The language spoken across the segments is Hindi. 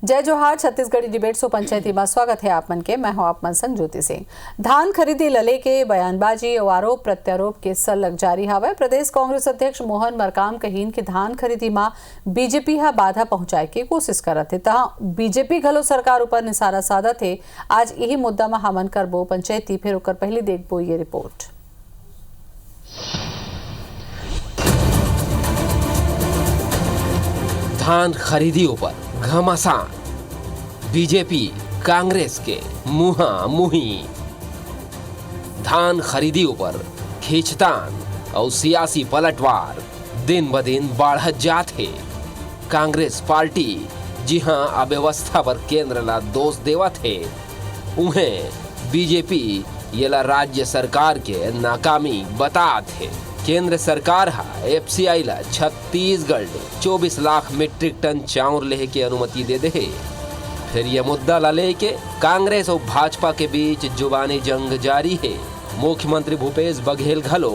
जय जोहार। छत्तीसगढ़ी डिबेट सो पंचायती में स्वागत है आप मन के। मैं हूं आप मन संग ज्योति सिंह। धान खरीदी लले के बयानबाजी और आरोप प्रत्यारोप के सलग जारी हवे। प्रदेश कांग्रेस अध्यक्ष मोहन मरकाम कहीन कि धान खरीदी में बीजेपी हा बाधा पहुंचाए के कोशिश करत है, तहां बीजेपी घलो सरकार ऊपर निशाना साधत है। आज यही मुद्दा में हमन करबो पंचायती, फिर ओकर पहले देखबो ये रिपोर्ट। धान खरीदी ऊपर घमासान, बीजेपी कांग्रेस के मुहा मुही। धान खरीदी ऊपर खींचतान और सियासी पलटवार दिन ब दिन बढ़त जात है। कांग्रेस पार्टी जी हाँ अव्यवस्था पर केंद्र ला दोष देवत है, उन्हें बीजेपी ये ला राज्य सरकार के नाकामी बतात है। केंद्र सरकार हा एफसीआई ला छत्तीसगढ़ 24 लाख मीट्रिक टन चावल लेहे की अनुमति दे दे। फिर यह मुद्दा ला लेके कांग्रेस और भाजपा के बीच जुबानी जंग जारी है। मुख्यमंत्री भूपेश बघेल घलो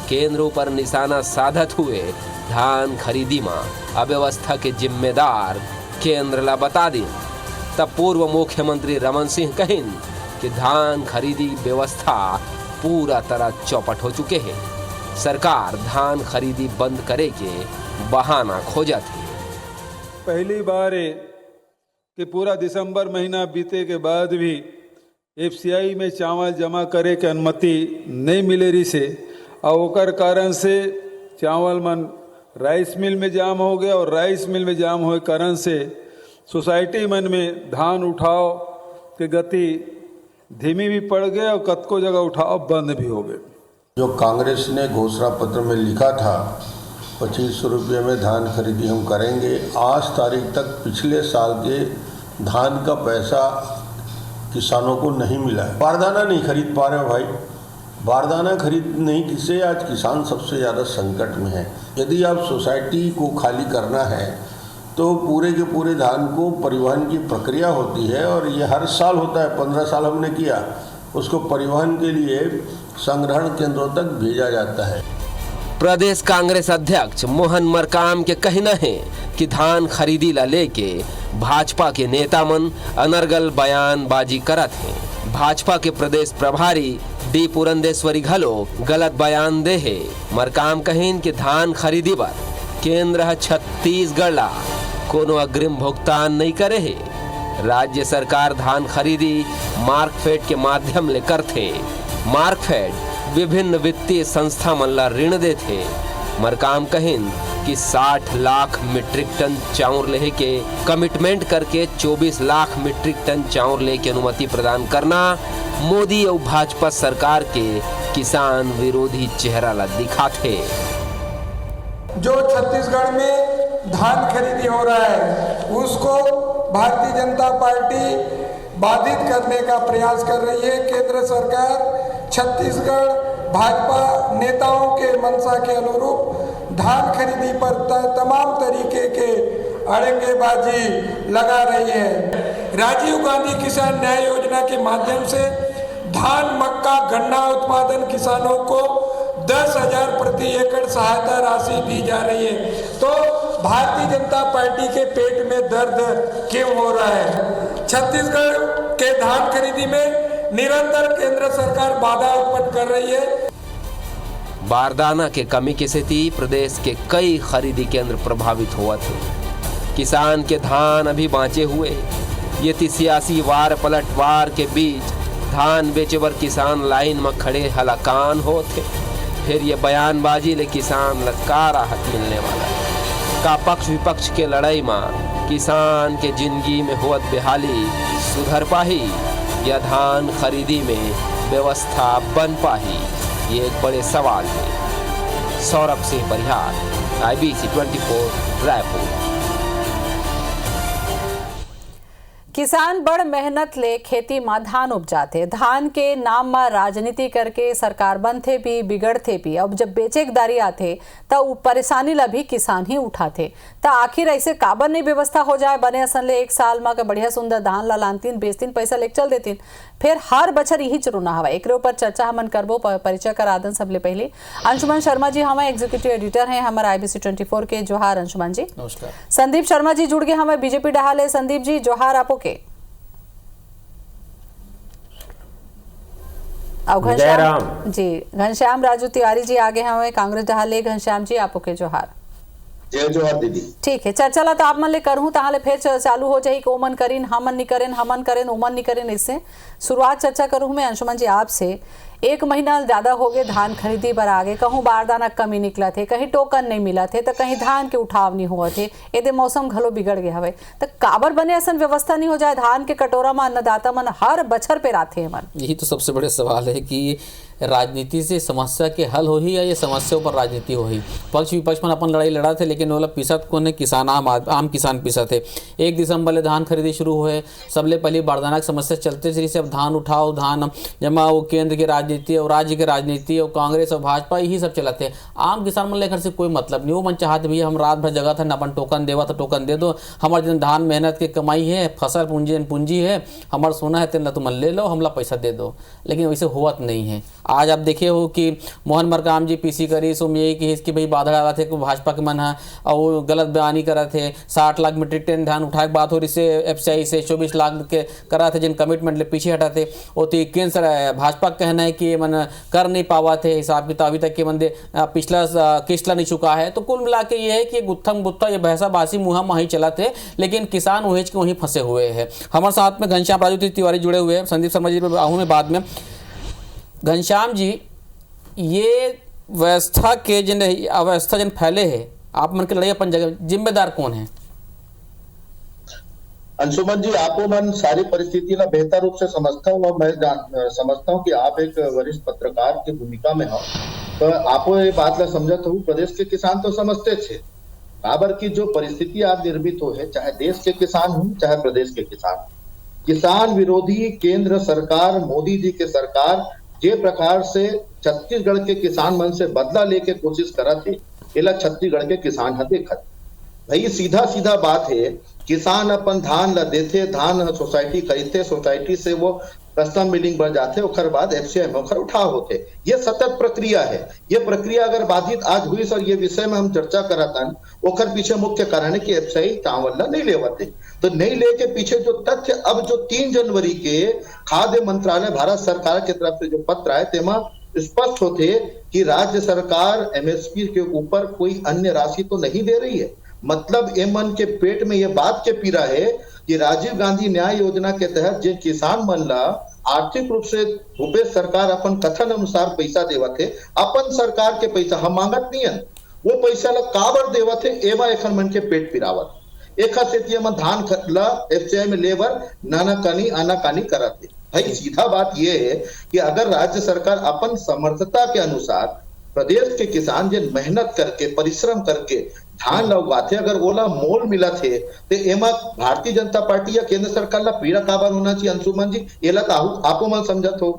केंद्र पर निशाना साधत हुए धान खरीदी में अव्यवस्था के जिम्मेदार केंद्र ला बता दी। तब पूर्व मुख्यमंत्री रमन सिंह कहिन कि धान खरीदी व्यवस्था पूरा तरह चौपट हो चुके हैं। सरकार धान खरीदी बंद करे के बहाना खोजा थी। पहली बार है कि पूरा दिसंबर महीना बीते के बाद भी एफसीआई में चावल जमा करे के अनुमति नहीं मिले रही से, और ओकर कारण से चावल मन राइस मिल में जाम हो गया, और राइस मिल में जाम होए कारण से सोसाइटी मन में धान उठाव के गति धीमी भी पड़ गए और कतको जगह उठाव बंद भी हो गए। जो कांग्रेस ने घोषणा पत्र में लिखा था 2500 रुपये में धान खरीदी हम करेंगे, आज तारीख तक पिछले साल के धान का पैसा किसानों को नहीं मिला है। बारदाना नहीं खरीद पा रहे भाई, बारदाना खरीद नहीं किसे आज किसान सबसे ज़्यादा संकट में है। यदि आप सोसाइटी को खाली करना है तो पूरे के पूरे धान को परिवहन की प्रक्रिया होती है, और ये हर साल होता है। 15 साल हमने किया, उसको परिवहन के लिए संग्रहण केंद्रों तक भेजा जाता है। प्रदेश कांग्रेस अध्यक्ष मोहन मरकाम के कहना है कि धान खरीदी ला लेके भाजपा के नेता मन अनर्गल बयानबाजी करत हैं। भाजपा के प्रदेश प्रभारी डी पुरंदेश्वरी घलो गलत बयान दे है। मरकाम कहिन कि धान खरीदी पर केंद्र छत्तीसगढ़ ला कोनो अग्रिम भुगतान नहीं करे है। राज्य सरकार धान खरीदी मार्कफेड के माध्यम ले करथे। मार्कफेड विभिन्न वित्तीय संस्था मन ला ऋण देथे। मरकाम कहिन कि 60 लाख मीट्रिक टन चावल लेहे के कमिटमेंट करके 24 लाख मीट्रिक टन चावल ले के अनुमति प्रदान करना मोदी और भाजपा सरकार के किसान विरोधी चेहरा ला दिखाथे। जो छत्तीसगढ़ में धान खरीदी हो रहा है उसको भारतीय जनता पार्टी बाधित करने का प्रयास कर रही है। केंद्र सरकार छत्तीसगढ़ भाजपा नेताओं के मंशा के अनुरूप धान खरीदी पर तमाम तरीके के अड़ंगेबाजी लगा रही है। राजीव गांधी किसान न्याय योजना के माध्यम से धान, मक्का, गन्ना उत्पादन किसानों को 10,000 प्रति एकड़ सहायता राशि दी जा रही है। तो भारतीय जनता पार्टी के पेट में दर्द क्यों हो रहा है? छत्तीसगढ़ के धान खरीदी में निरंतर केंद्र सरकार बाधा उत्पन्न कर रही है। बारदाना के कमी की स्थिति प्रदेश के कई खरीदी केंद्र प्रभावित हुआ थे। किसान के धान अभी बाँचे हुए। ये सियासी वार पलटवार के बीच धान बेचे बर किसान लाइन में खड़े हलाकान होते। फिर ये बयानबाजी ले किसान का राहत मिलने वाला है? का पक्ष विपक्ष के लड़ाई में किसान के जिंदगी में होत बेहाली सुधर पाही या धान खरीदी में व्यवस्था बन पाही, ये एक बड़े सवाल है। सौरभ सिंह बरिहार, IBC 24 रायपुर। किसान बड़ मेहनत ले खेती में धान उपजाते। धान के नाम में राजनीति करके सरकार बनते भी बिगड़ते भी। अब जब बेचेदारी आते तो परेशानी ला भी किसान ही उठाते। तो आखिर ऐसे काबर नहीं व्यवस्था हो जाए बने असन ले एक साल में के बढ़िया सुंदर धान ला लानतीन बेचतीन पैसा लेके चल देतीन। फिर हर बछर यही चुना हवा। एक ऊपर चर्चा हमन करबो। परिचय करा दन सबले पहले अंशुमन शर्मा जी हमारे एग्जीक्यूटिव एडिटर हैं हमारे IBC 24 के। जोहार अंशुमन जी। नमस्कार। संदीप शर्मा जी जुड़ गए हमारे बीजेपी डहाले। संदीप जी जोहार आपो के। और घनश्याम जी, घनश्याम राजू तिवारी जी आगे हमें कांग्रेस डहाले। घनश्याम जी आपो के जोहार। जय जोहार दीदी। ठीक है, चर्चा ला तो आप मन ले करूँ ताहले फिर चालू हो जाए कि ओमन करीन हमन नहीं करें, हमन करें ओमन नहीं करें। इससे शुरुआत चर्चा करूँ मैं अंशुमन जी आपसे। 1 महीना ज्यादा हो गए धान खरीदी पर आगे, कहूँ बारदाना कमी निकला थे, कहीं टोकन नहीं मिला थे, तो कहीं धान के उठाव नहीं हुआ थे। यदि मौसम घलो बिगड़ गया हवे तो काबर बने असन व्यवस्था नहीं हो जाए धान के कटोरा में अन्नदाता मन हर बछर पे राथे मन। यही तो सबसे बड़े सवाल है कि राजनीति से समस्या के हल हो ही या ये समस्या पर राजनीति हो ही। पक्ष विपक्ष में अपन लड़ाई लड़ा थे लेकिन वो पिसत को ने किसान आम किसान पिसा थे। 1 दिसंबर ले धान खरीदी शुरू हुए। सबले पहले बारदाना की समस्या चलते चली से अब धान उठाओ धान जमा वो केंद्र की राजनीति और राज्य की राजनीति और कांग्रेस और भाजपा यही सब चलते हैं। आम किसान मन लेकर से कोई मतलब नहीं। वो मन चाहते भैया हम रात भर जगह था अपन टोकन देवा तो टोकन दे दो। हमारे जिन धान मेहनत की कमाई है, फसल पूंजी है, हमारा सोना है तेना तुम ले लो, हमला पैसा दे दो। लेकिन वैसे हुआ नहीं है। आज आप देखे हो कि मोहन मरकाम जी पीसी करी सो में यही कि भाई बाधा डाला थे भाजपा के मन है और वो गलत बयानी करा थे। 60 लाख मीट्रिक टन धान उठाए बात हो रही से FCI से 24 लाख के करा थे जिन कमिटमेंट ले पीछे हटाते। वो तो केंद्र भाजपा का कहना है कि मन कर नहीं पावा थे हिसाब किताब अभी तक के बंदे पिछला किस्ता नहीं चुका है। तो कुल मिला के ये है कि गुत्थम गुत्था ये भैंसा बासी मुहा माही चला थे लेकिन किसान उहेज के वहीं फंसे हुए हैं। हमारे साथ में घनश्याम राजू तिवारी जुड़े हुए हैं। संदीप शर्मा जी पर आहूँ में बाद में। घनश्याम जी, ये व्यवस्था के जिन अव्यवस्था जिन फैले है आप मन के लड़ाई अपन जगह जिम्मेदार कौन है? अंशुमन जी, आपको मन सारी परिस्थिति ना बेहतर रूप से समझता हूँ और मैं समझता हूँ कि आप एक वरिष्ठ पत्रकार की भूमिका में हो तो आपको ये बात ला समझत हूँ। प्रदेश के किसान तो समझते थे बाबर की जो परिस्थिति आज निर्मित हो है, चाहे देश के किसान हो चाहे प्रदेश के किसान विरोधी केंद्र सरकार मोदी जी के सरकार जे प्रकार से छत्तीसगढ़ के किसान मन से बदला लेके कोशिश करा थे इला छत्तीसगढ़ के किसान ह देखत। भाई सीधा बात है, किसान अपन धान ला देते, धान सोसाइटी खरीदते, सोसाइटी से वो कस्टम मिलिंग बढ़ जाते, ओकर बाद FCI में ओकर उठाव होते। ये सतत प्रक्रिया है। ये प्रक्रिया अगर बाधित आज हुई सर, ये विषय में हम चर्चा कराता ओकर पीछे मुख्य कारण है कि FCI चावल ला नहीं लेवते। तो नहीं लेके पीछे जो तथ्य अब जो 3 जनवरी के खाद्य मंत्रालय भारत सरकार की तरफ से जो पत्र आए तेमा स्पष्ट होते कि राज्य सरकार MSP के ऊपर कोई अन्य राशि तो नहीं दे रही है। मतलब एमन के पेट में ये बात के पीड़ा है कि राजीव गांधी न्याय योजना के तहत जिन किसान मन ला आर्थिक रूप से भूपेश सरकार अपन कथन अनुसार पैसा देवत है, अपन सरकार के पैसा हम मांगत नहीं है, वो पैसा ला काबर देवत है एवा एखन मन के पेट पिरावत। एक से मन धान ला FCI में लेबर नानाकानी आनाकानी करत है। भाई सीधा बात ये है कि अगर राज्य सरकार अपन समर्थता के अनुसार प्रदेश के किसान जिन मेहनत करके परिश्रम करके धान ला उगाते, अगर ओला मोल मिला थे तो एमा भारतीय जनता पार्टी या केंद्र सरकार ला पीड़ा काबर होना चाहिए अंशुमन जी, एला आपो मन समझत हो।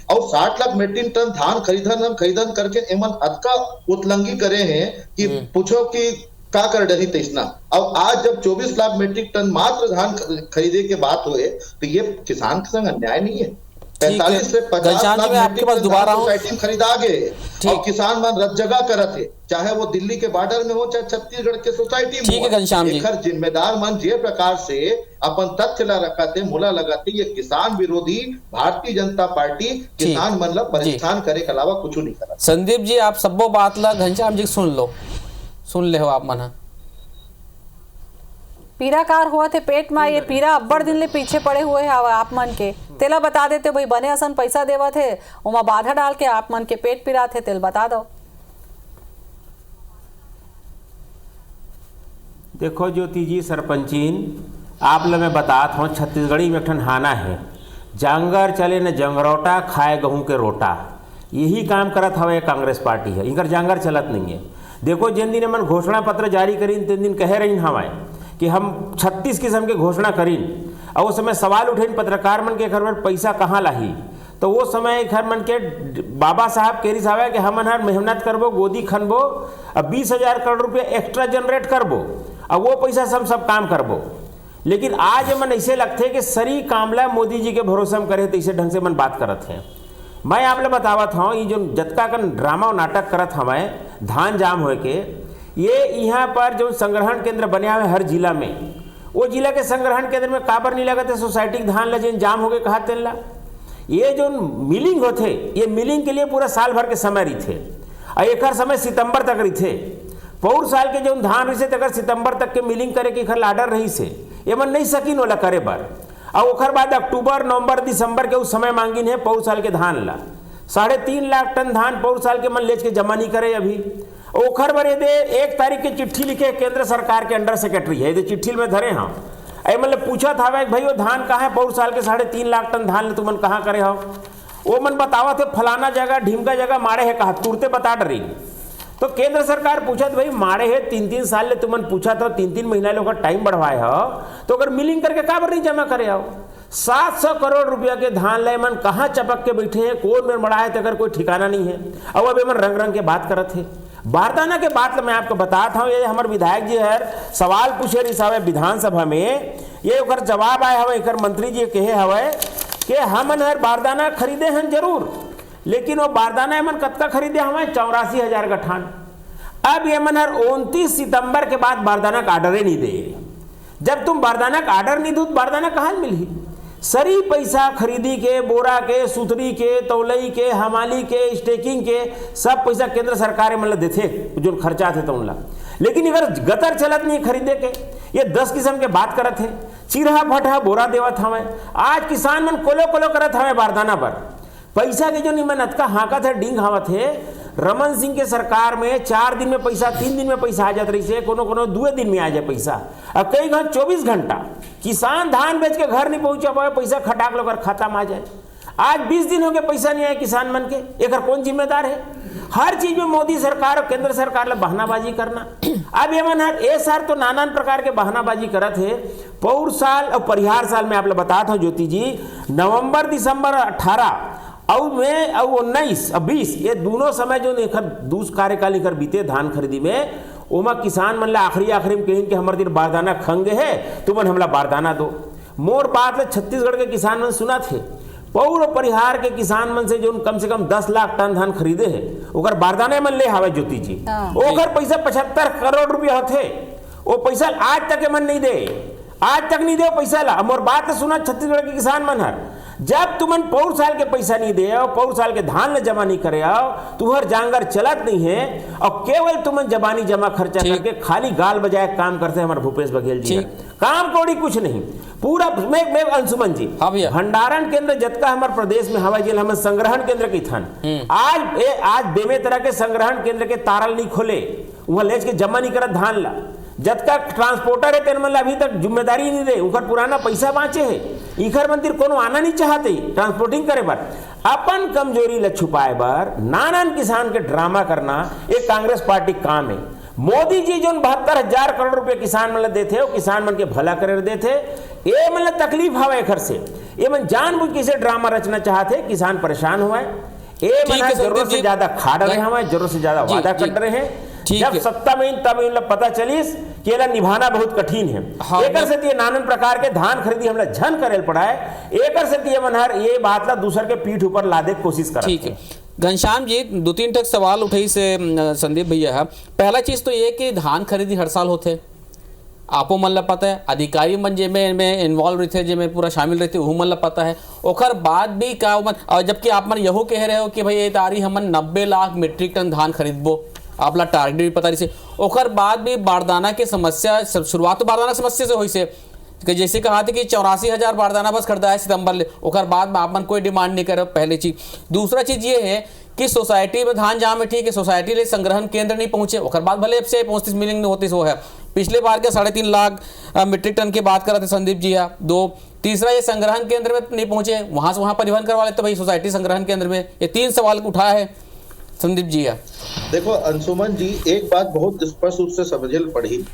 और 60 लाख मीट्रिक टन धान खरीदन करके एमन अतका उतलंगी करे हैं कि पूछो कि का कर डरी तेसना। अब आज जब 24 लाख मीट्रिक टन मात्र धान खरीदे के बात हुए तो ये किसान के संग अन्याय नहीं है। 45 से 50 लाख मीट्रिक टन सोसाइटी खरीदा गए और किसान मन रत जगह करत है, चाहे वो दिल्ली के बॉर्डर में हो चाहे छत्तीसगढ़ के सोसाइटी में हो। जिम्मेदार मन जे प्रकार से अपन तथ्य ला रखा थे मुला लगाते, ये किसान विरोधी भारतीय जनता पार्टी किसान मन ला परेशान करे के अलावा कुछ नहीं करा। संदीप जी, आप सबो बात ला घनश्याम जी सुन ले हो आप मन पीराकार हुआ थे पेट में। ये पीरा अब्बड़ दिन ले पीछे पड़े हुए हैं आप मन के। तेला बता देते भाई बने असन पैसा देवा थे उमा बाधा डाल के आप मन के पेट पिरा थे, तेल बता दो। देखो ज्योति जी सरपंचीन, आप लोग मैं बतात हूँ छत्तीसगढ़ी में एक ठन हाना है, जांगर चले न जंगरौटा खाए गहूँ के रोटा। यही काम करत हवे कांग्रेस पार्टी है, इनकर जांगर चलत नहीं है। देखो जिन दिन मन घोषणा पत्र जारी करीन तीन दिन कहे रही हवाए कि हम 36 किस्म के घोषणा करीन और उस समय सवाल उठेन पत्रकार मन के घर में पैसा कहाँ लाही। तो वो समय घर मन के बाबा साहब केरी साहब कि हमन हर मेहनत करबो, गोदी खनबो, अब 20,000 करोड़ रुपया एक्स्ट्रा जनरेट करबो और वो पैसा से हम सब काम करबो। लेकिन आज मन ऐसे लगते कि सरी कामला मोदी जी के भरोसे हम करे तो इसे ढंग से मन बात करत हैं। मैं आप लोग बतावत हूँ ये जो जतका का ड्रामा और नाटक करत हमें धान जाम होए के, ये यहाँ पर जो संग्रहण केंद्र बने हुए हर जिला में, वो जिला के संग्रहण केंद्र में काबर नहीं लगते सोसाइटी के धान लगे जाम हो गए कहा तेला। ये जो मिलिंग होते ये मिलिंग के लिए पूरा साल भर के समय रही थे और एक समय सितंबर तक रही थे। पौर साल के जो धान रही से अगर सितंबर तक के मिलिंग करे के खर आर्डर रही से ये मन नहीं सकिन वाला करे बर, और ओखर बाद अक्टूबर नवंबर दिसंबर के उस समय मांगिन है पौर साल के धान ला 3.5 लाख टन धान पौर साल के मन लेच के जमा नहीं करे अभी। ओखर बरे दे 1 तारीख के चिट्ठी लिखे केंद्र सरकार के अंडर सेक्रेटरी है, चिट्ठी में धरे हाँ अरे मतलब पूछा था भाई वो धान कहाँ है, पौर साल के 3.5 लाख टन धान ले तुमन कहाँ करे हो। वो मन बतावा थे फलाना जगह ढीमका जगह मारे है, कहा तुरते बता डरी। तो केंद्र सरकार पूछा भाई मारे है 3-3 साल ले तुमन पूछा था 3-3 महीना लोग टाइम बढ़वाए हो तो अगर मिलिंग करके काबर नहीं जमा करे हो। 700 करोड़ रुपया के धान ले मन कहाँ चपक के बैठे हैं, कौन में बढ़ाए तो अगर कोई ठिकाना नहीं है। अब अभी मन रंग रंग के बात करत है। बारदाना के बात मैं आपको बताता हूँ, ये हमारे विधायक जी है सवाल पूछे रही साहब विधानसभा में, ये ओकर जवाब आए हवे एक मंत्री जी कहे हवे कि हमन हर बारदाना खरीदे हैं जरूर, लेकिन वो बारदाना मन कतका खरीदे हमें 84,000 गठान। अब ये मन हर 29 सितंबर के बाद बारदाना का आर्डर ही नहीं दे। जब तुम बारदाना का आर्डर नहीं दो तो बारदाना कहाँ मिली। सरी पैसा खरीदी के, बोरा के, सुतरी के, तौलई के, हमाली के, स्टेकिंग के सब पैसा केंद्र सरकार मतलब देते जो खर्चा थे तो उनला। लेकिन अगर गतर चलत नहीं खरीदे के, ये 10 किस्म के बात करत है, चिरहा फटहा बोरा देवत हमें। आज किसान मन कोलो कोलो करत हमें बारदाना पर पैसा के जो निमनत का हाकत है डींग हावत है। रमन सिंह के सरकार में 4 दिन में पैसा, 3 दिन में पैसा आ जात रही से, कोनो 2 दिन में आ जाए पैसा। अब कई घर 24 घंटा किसान धान बेच के घर नहीं पहुंचा पाए, पैसा खटाक लोग खाता में आ जाए। आज 20 दिन हो गए पैसा नहीं आया किसान मन के, एक कौन जिम्मेदार है। हर चीज में मोदी सरकार और केंद्र सरकार ने बहानाबाजी करना। अब ये मन ए सार तो नाना प्रकार के बहानाबाजी करत है। पौर साल और परिहार साल में आप लोग बताता हूँ ज्योति जी, नवंबर दिसंबर 18 और में और 19 और 20 ये दोनों समय जो दूसरा कार्यकाल निकर बीते धान खरीदी में, ओमा किसान मन ला आखिरी में कहें कि हमारे दिन बारदाना खंगे है तुमन हमला बारदाना दो। मोर बात ले छत्तीसगढ़ के किसान मन सुना थे, पौर परिहार के किसान मन से जो कम से कम 10 लाख टन धान खरीदे है ओकर बारदाने मन ले हवे ज्योति जी, ओकर पैसा 75 करोड़ रुपया होते। वो पैसा आज तक मन नहीं दे, आज तक नहीं दे पैसा ला। मोर बात सुना छत्तीसगढ़ के किसान मन हर, जब तुमन पौर साल के पैसा नहीं दे आओ, पौर साल के धान ले जमा नहीं करे आओ, तुम्हार जांगर चलत नहीं है और केवल तुमन जबानी जमा खर्चा करके खाली गाल बजाए काम करते हैं हमारे भूपेश बघेल जी। काम कोड़ी कुछ नहीं पूरा। मैं अंशुमन जी भंडारण केंद्र जतका हमारे प्रदेश में हवा जेल हमें संग्रहण केंद्र की थन आज बेमे तरह के संग्रहण केंद्र के तारल नहीं खोले, वहां लेच के जमा नहीं करत धान ला। जतका ट्रांसपोर्टर है तेन मन अभी तक जिम्मेदारी नहीं दे, उनका पुराना पैसा बाँचे है। इखर मंदिर कोनो आना नहीं चाहते ट्रांसपोर्टिंग करे बर, अपन कमजोरी ल छुपाए बर नानान किसान के ड्रामा करना ये कांग्रेस पार्टी काम है। मोदी जी जो 72,000 करोड़ रुपए किसान मन देते हो, किसान मन के भला करे देते, ये मतलब तकलीफ हवा एखर से। ये मन जानबूझ के इसे ड्रामा रचना चाहते, किसान परेशान हुआ है। ये मन जरूरत से ज्यादा खा रहे हैं, हमारे जरूरत से ज्यादा वादा कर रहे हैं। जब सत्ता में तब पता चलिस कि ये निभाना बहुत कठिन है। एकर से ये नानान प्रकार के धान खरीदी हमला झन करे पड़ा है। एकर से ये मनहर ये बात ला दूसर के पीठ ऊपर लादे कोशिश कर। ठीक है घनश्याम जी, 2-3 तक सवाल उठाई से संदीप भैया है। पहला चीज तो ये कि धान खरीदी हर साल होते, आपो मन ला पता है, अधिकारी मन जे में इन्वॉल्व रहते, जे में पूरा शामिल रहते वो मन ला पता है। ओकर बाद भी का और जबकि आप मन यहो कह रहे हो कि भाई ये तारी हमन 90 लाख मीट्रिक टन धान खरीदबो, आपला टारगेट भी पता रही। ओकर बाद भी बारदाना के समस्या, शुरुआत तो बारदाना समस्या से हुई से, जैसे कहा था कि 84,000 बारदाना बस खरीदा है सितंबर ले, ओकर बाद में आप मन कोई डिमांड नहीं करे। पहली चीज। दूसरा चीज ये है कि सोसाइटी में धान जाम है, ठीक है, सोसाइटी ले संग्रहण केंद्र नहीं पहुंचे, ओकर बाद भले अब से 35 मिलिंग में होती वो है। पिछले बार के 3.5 लाख मीट्रिक टन की बात कर रहे थे संदीप जी। 2 तीसरा ये संग्रहण केंद्र में नहीं पहुंचे, वहां से वहां परिवहन करवा लेते भाई सोसाइटी संग्रहण केंद्र में। ये 3 सवाल उठाया है संदीप जी। देखो अंशुमन जी, एक बात बहुत स्पष्ट रूप से समझे पड़ी,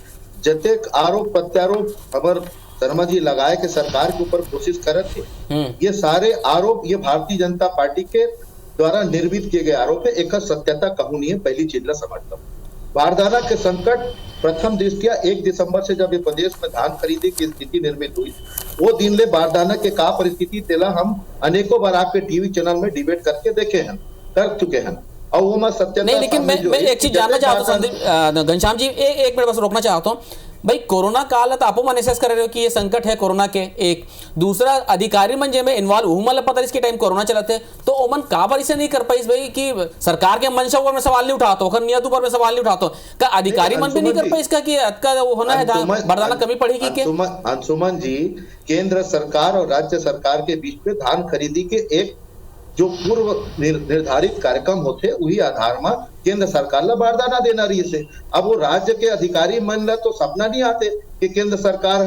जतेक आरोप प्रत्यारोप अमर शर्मा जी लगाए के सरकार के ऊपर कोशिश कर थे, ये सारे आरोप ये भारतीय जनता पार्टी के द्वारा निर्मित किए गए आरोप है। एक सत्यता कहूँ नहीं है, पहली चीज ला समझता हूँ। बारदाना के संकट प्रथम दृष्टिया 1 दिसंबर से जब ये प्रदेश में धान खरीदी की स्थिति निर्मित हुई, वो दिन ले बारदाना के का परिस्थिति तेला हम अनेकों बार आपके टीवी चैनल में डिबेट करके देखे हैं, कर चुके हैं। और वो मैं सत्य नहीं, लेकिन मैं एक चीज जानना चाहता हूँ संदीप घनश्याम जी, एक मिनट बस रोकना चाहता हूँ भाई। कोरोना काल आप मन एसेस कर रहे हो कि ये संकट है कोरोना के, एक दूसरा अधिकारी मन जे में इन्वॉल्व हूँ मतलब पता इसके टाइम कोरोना चलते तो ओमन का बार इसे नहीं कर पाई भाई कि सरकार के मंशा ऊपर में सवाल नहीं उठाता हो, नियत ऊपर में सवाल नहीं उठाता का अधिकारी मन भी नहीं कर पाई इसका कि अतका होना है बारदाना कमी पड़ेगी के? अंशुमन जी, केंद्र सरकार और राज्य सरकार के बीच में धान खरीदी के एक जो पूर्व निर्धारित कार्यक्रम होते वही आधार में केंद्र सरकार ला बारदाना देना रही से। अब वो राज्य के अधिकारी मन ला तो सपना नहीं आते कि केंद्र सरकार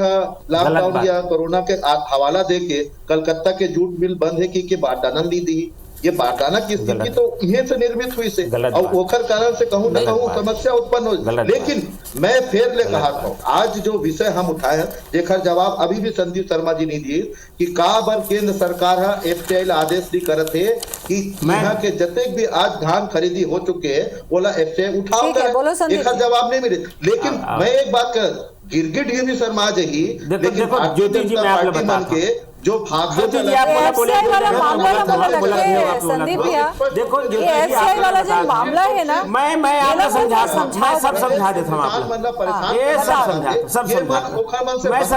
लॉकडाउन या कोरोना के हवाला दे के कलकत्ता के जूट मिल बंद है कि बारदाना दी दी। ये बारदाना की स्थिति तो यहीं से निर्मित हुई से और ओखर कारण से कहूँ न कहूँ समस्या उत्पन्न हो। लेकिन मैं फिर ले कहा था, आज जो विषय हम उठाए हैं जेकर जवाब अभी भी संदीप शर्मा जी नहीं दिए कि का बार केंद्र सरकार एफसीआई आदेश दी करत है कि यहाँ के जतेक भी आज धान खरीदी हो चुके हैं बोला एफसीआई उठाओ करे, एक जवाब नहीं मिले। लेकिन मैं एक बात कर गिरगिट भी शर्मा जी, लेकिन ज्योति जी मैं आपको बताता हूं जो भाग एफसीआई वाला मामला ना बोला लगता है संदीप भैया, देखो ये एफसीआई वाला जो मामला है ना, मैं आपको सब समझा देता हूँ आपको, ये सब समझा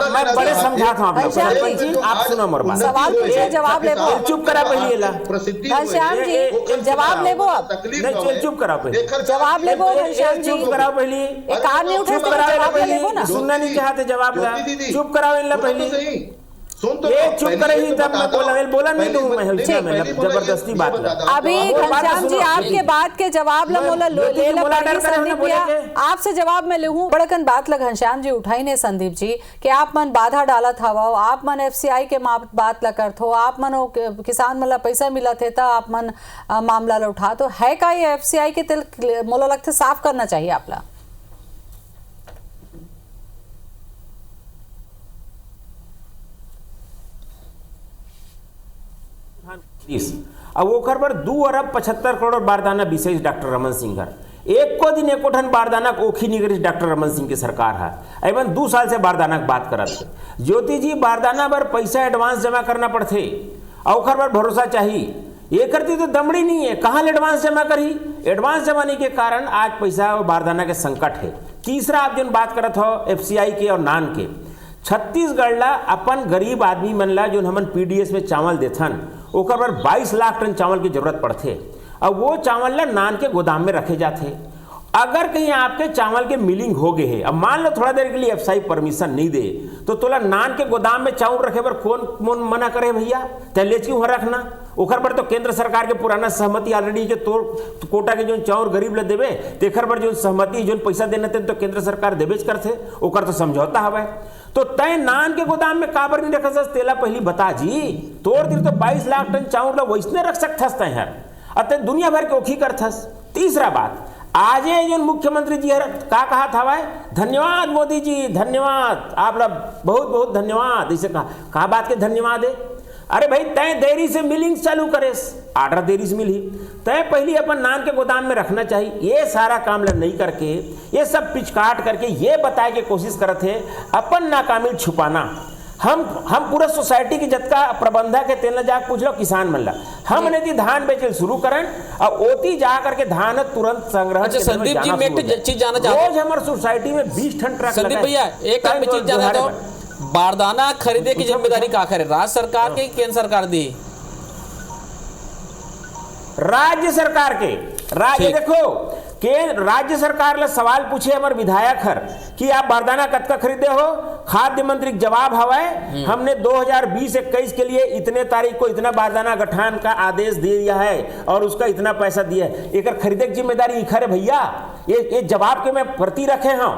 मैं बड़े समझाता हूँ आपको। आप सुनो मोर बात, सवाल पूछे जवाब लेबो, चुप करा पहले घनश्याम जी जवाब लेबो, अब चुप करा पहले जवाब लेबो घनश्याम जी, चुप कराओ पहले, एक कार नहीं उठे जवाब लेबो ना, सुनना नहीं चाहते जवाब ला, चुप कराओ इनला पहले, ये चुप करे ही तब मैं बोला नहीं दूं मैं जबरदस्ती बात ला। अभी घनश्याम जी आपके बात के जवाब ला मोला ले ला पड़ी संदीप भैया, आपसे जवाब मैं लूं। बड़कन बात ला घनश्याम जी उठाई ने संदीप जी कि आप मन बाधा डालत हवा, आप मन एफसीआई के बात ला करत हो, आप मन किसान मन ला पैसा मिलत है तो आप मन मामला ला उठा तो है का ये एफसीआई के तिल मोला लगता साफ करना चाहिए आपला। अब ओकर पर 2 अरब 75 करोड़ बारदाना विशेष डॉक्टर रमन सिंह एक को दिन एको ठन बारदाना ओखी निगरिश डॉक्टर रमन सिंह की सरकार है एवं 2 साल से बारदाना की बात करत थे। ज्योति जी बारदाना पर पैसा एडवांस जमा करना पड़ते और ओकर पर भरोसा चाहिए, ये करती तो दमड़ी नहीं है, कहाँ एडवांस जमा करी, एडवांस जमाने के कारण आज पैसा और बारदाना के संकट है। तीसरा आप जिन बात करत हो एफसीआई के और नान के, छत्तीसगढ़ ला अपन गरीब आदमी मन ला जो हमन पीडीएस में चावल देथन ओकर पर 22 लाख टन चावल की जरूरत पड़ते, अब वो चावल ला नान के गोदाम में रखे जाते। अगर कहीं आपके चावल के मिलिंग हो गए है, अब मान लो थोड़ा देर के लिए एफसीआई परमिशन नहीं दे तो तोला नान के गोदाम में चावल रखे पर कौन मना करे भैया, तले क्यों रखना। ओकर पर तो केंद्र सरकार के पुराना सहमति ऑलरेडी जो तोर कोटा के जो चावल गरीब ले देवे तेखर पर जो सहमति जो पैसा देने थे तो केंद्र सरकार देवेज करते, ओकर तो समझौता हवे। तो तय नान के गोदाम में काबर नहीं रख सकस तेला पहली बता जी, तोड़ दिल तो 22 लाख टन चावल वैसने रख सकथस तय हर अतः दुनिया भर के ओखी करथस। तीसरा बात आज जो मुख्यमंत्री जी का कहा था भाई, धन्यवाद मोदी जी धन्यवाद, आप लोग बहुत बहुत धन्यवाद, इसे कहा बात के धन्यवाद है। अरे भाई तय देरी से मिलिंग चालू करे, ऑर्डर देरी से मिली तय पहले अपन नान के गोदाम में रखना चाहिए। ये सारा काम नहीं करके ये सब पिचकाट करके ये बताए के कोशिश करते हैं अपन नाकामी छुपाना। हम पूरा सोसाइटी की जतका प्रबंधक है तेल जाकर पूछ लो किसान मन ला, हमने दी धान बेचल शुरू करन और ओती जा करके धान तुरंत संग्रह। अच्छा संदीप जी मैं एक चीज जानना चाहता हूं, रोज हमारे सोसाइटी में 20 टन ट्रक संदीप भैया एक मैं चीज जानना चाहता हूं, बारदाना खरीदे की जिम्मेदारी का करे राज्य सरकार के केंद्र सरकार दी? राज्य सरकार के, राज्य देखो के राज्य सरकार ले सवाल पूछे हमारे विधायक हर कि आप बारदाना कतका खरीदे हो, खाद्य मंत्री जवाब हवाए हमने 2020-21 के लिए इतने तारीख को इतना बारदाना गठान का आदेश दे दिया है और उसका इतना पैसा दिया है, एक खरीदे की जिम्मेदारी इखर है भैया। ये जवाब के मैं प्रति रखे हैं,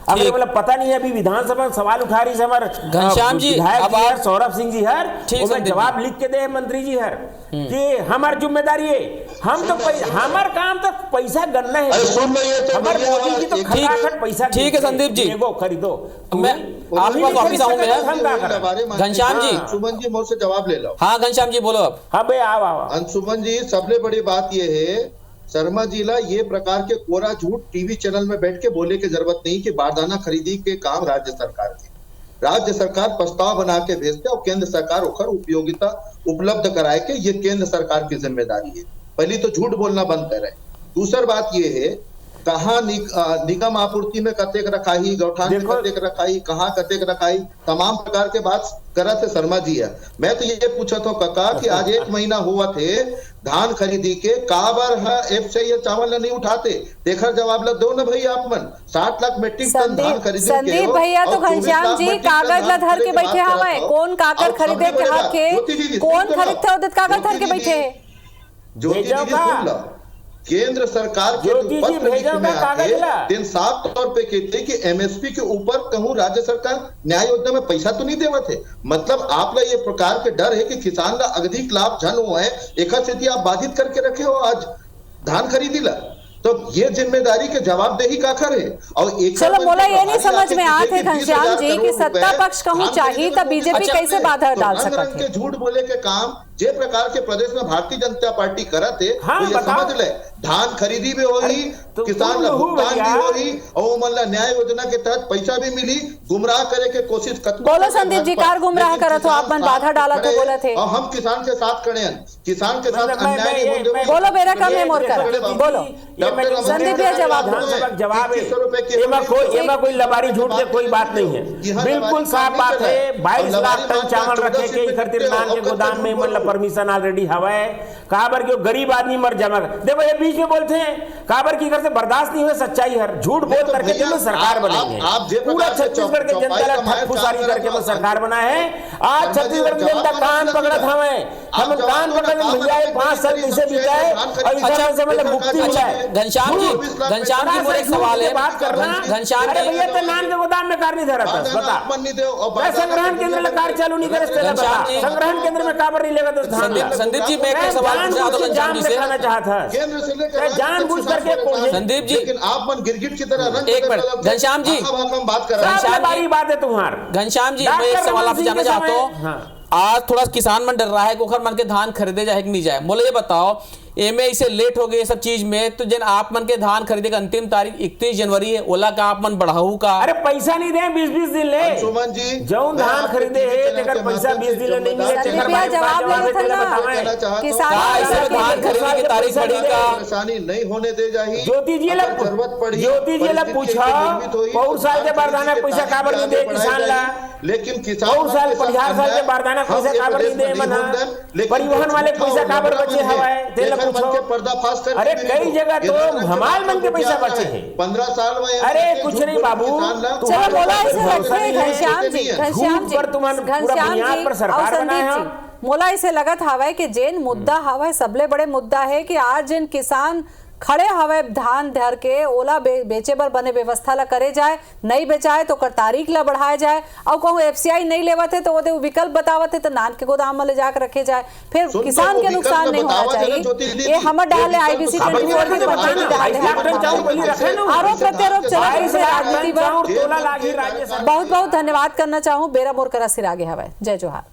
अगर मतलब पता नहीं है अभी विधानसभा में सवाल उठा रही है हमारे घनश्याम जी विधायक सौरभ सिंह जी हर वो जवाब लिख के दे मंत्री जी हर कि हमारी जिम्मेदारी है, हम तो हमार काम तो पैसा गन्ना है, हमारे मोदी जी तो खटाखट पैसा। ठीक है संदीप जी खरीदो, मैं आपके वापिस आऊंगा। घनश्याम जी अंशुमन जी मुझसे जवाब ले लो। हाँ घनश्याम जी बोलो अब। हाँ भाई आओ। अंशुमन जी सबसे बड़ी बात यह है शर्मा जी ला ये प्रकार के कोरा झूठ टीवी चैनल में बैठ के बोले की जरूरत नहीं कि बारदाना खरीदी के काम राज्य सरकार के। राज्य सरकार प्रस्ताव बना के भेजते और केंद्र सरकार ओकर उपयोगिता उपलब्ध कराए के ये केंद्र सरकार की जिम्मेदारी है। पहली तो झूठ बोलना बंद करे। दूसरी बात ये है कहाँ निगम आपूर्ति में कतेक रखाई, गौठान में कतेक रखाई, कहाँ कतेक रखाई, तमाम प्रकार के बात करत है शर्मा जी है। मैं तो ये पूछा था काका कि आज 1 महीना हुआ थे धान खरीदी के काबर है एफ से ये चावल नहीं उठाते, देखा जवाब दो ना भाई आप मन। 60 लाख मेट्रिक टन धान खरीदे संदीप भैया तो घनश्याम जी कागज ला धर के बैठे हवे, कौन काकर खरीदे के हक के, कौन खरीदते उदित कागज धर के बैठे है। ज्योति जी सुन लो, केंद्र सरकार के जो पत्र में आते दिन साफ तौर पे कहते कि एमएसपी के ऊपर कहूं राज्य सरकार न्याय योजना में पैसा तो नहीं देवा थे। मतलब आप ला ये प्रकार के डर है कि किसान ला अधिक लाभ झन हुआ है, एक स्थिति आप बाधित करके रखे हो आज धान खरीदी ला। तो ये जिम्मेदारी के जवाबदेही काकर है। और एक चलो मोला ये नहीं समझ में आते घनश्याम जी कि सत्ता पक्ष कहूं चाहिए तब बीजेपी कैसे बाधा डाल सकते हैं। झूठ बोले के काम जे प्रकार के प्रदेश में भारतीय जनता पार्टी करत है तो ये समझ ले धान खरीदी भी होगी, किसान ला भुगतान भी होगी और मतलब न्याय योजना के तहत पैसा भी मिली। गुमराह करे के कोशिश बोलो संदीप जी कार गुमराह करत हो आप मन बाधा डाला तो बोला थे और हम किसान के साथ खड़े हैं, किसान के साथ अन्याय नहीं होने। बोलो मेरा कम है मोर कर बोलो संदीप भैया जवाब है। कोई लबारी झूठ के कोई बात नहीं है, बिल्कुल साफ बात है। 22 लाख टन चावल रखे के खातिर नान के गोदाम में मतलब परमिशन ऑलरेडी हवा है। काबर क्यों गरीब आदमी मर जमा। देखो ये बीच में बोलते हैं काबर की घर से बर्दाश्त नहीं हुए सच्चाई हर झूठ बोल करके तो सरकार बनेंगे। पूरा छत्तीसगढ़ के जनता ठग फुसारी करके वो सरकार बना है। आज छत्तीसगढ़ की जनता कान पकड़ा था हम कान पकड़ भैया 5 साल कैसे बिताए और इधर से मतलब मुक्ति मिला है। घनश्याम जी मोर एक सवाल है, बात करना घनश्याम भैया तो नान के गोदाम में कार नहीं धरा था बता संग्रहण केंद्र में कार चालू नहीं करे संग्रहण केंद्र में काबर नहीं लेगा। संदीप जी मैं एक सवाल पूछना तो घनश्याम जी से चाहता केंद्र से लेकर जानबूझ करके संदीप जी लेकिन आप मन गिरगिट की तरह एक मिनट घनश्याम जी बात कर रहे हैं। बात है तुम्हारा घनश्याम जी मैं एक सवाल आपसे जानना चाहता हूँ। आज थोड़ा किसान मन डर रहा है कि ओखर मन के धान खरीदे जाए कि नहीं जाए। बोले ये बताओ एमे इसे लेट हो गए सब चीज में तो जन आप मन के धान खरीदे का अंतिम तारीख 31 जनवरी है, ओला का आप मन बढ़ाऊ का अरे पैसा नहीं दे 20-20 दिन ले सुमन जी जौन धान खरीदे है तेकर पैसा 20 दिन ले नहीं मिले। जवाब किसान धान खरीदने की तारीख बढ़ी का परेशानी नहीं होने दे जाही। ज्योति जी जरूरत पड़ी ज्योति जी पूछा बहुत साल के बारदाना पैसा काबर नहीं दे किसान ला, लेकिन किसान बहुत साल 50 साल के बारदाना पैसा काबर नहीं दे मना परिवहन वाले पैसा काबर बचे हवाए तेल पूछो पर्दाफाश कर। अरे कई जगह तो हमारे मन के पैसा बचे हैं 15 साल में। अरे कुछ नहीं बाबू चलो बोला इसे रखिए घनश्याम जी मोला इसे लगत हवा कि जेन मुद्दा हवा सबले बड़े मुद्दा है कि आज जिन किसान खड़े हवे धान धर के ओला बेचे बर बने व्यवस्था ला करे जाए, नहीं बेचाए तो कर तारीख ला बढ़ाया जाए और कहूँ एफसीआई नहीं लेवत है तो वो विकल्प बतावत है तो नान के गोदाम में ले जाकर रखे जाए। फिर किसान के नुकसान नहीं होना चाहिए। ये हमर डाले IBC 24 की पंचायती डाले आरोप प्रत्यारोप चला राजनीति पर। बहुत बहुत धन्यवाद करना चाहूँ। बेरा मोर करा सिर आगे हवा। जय जोहार।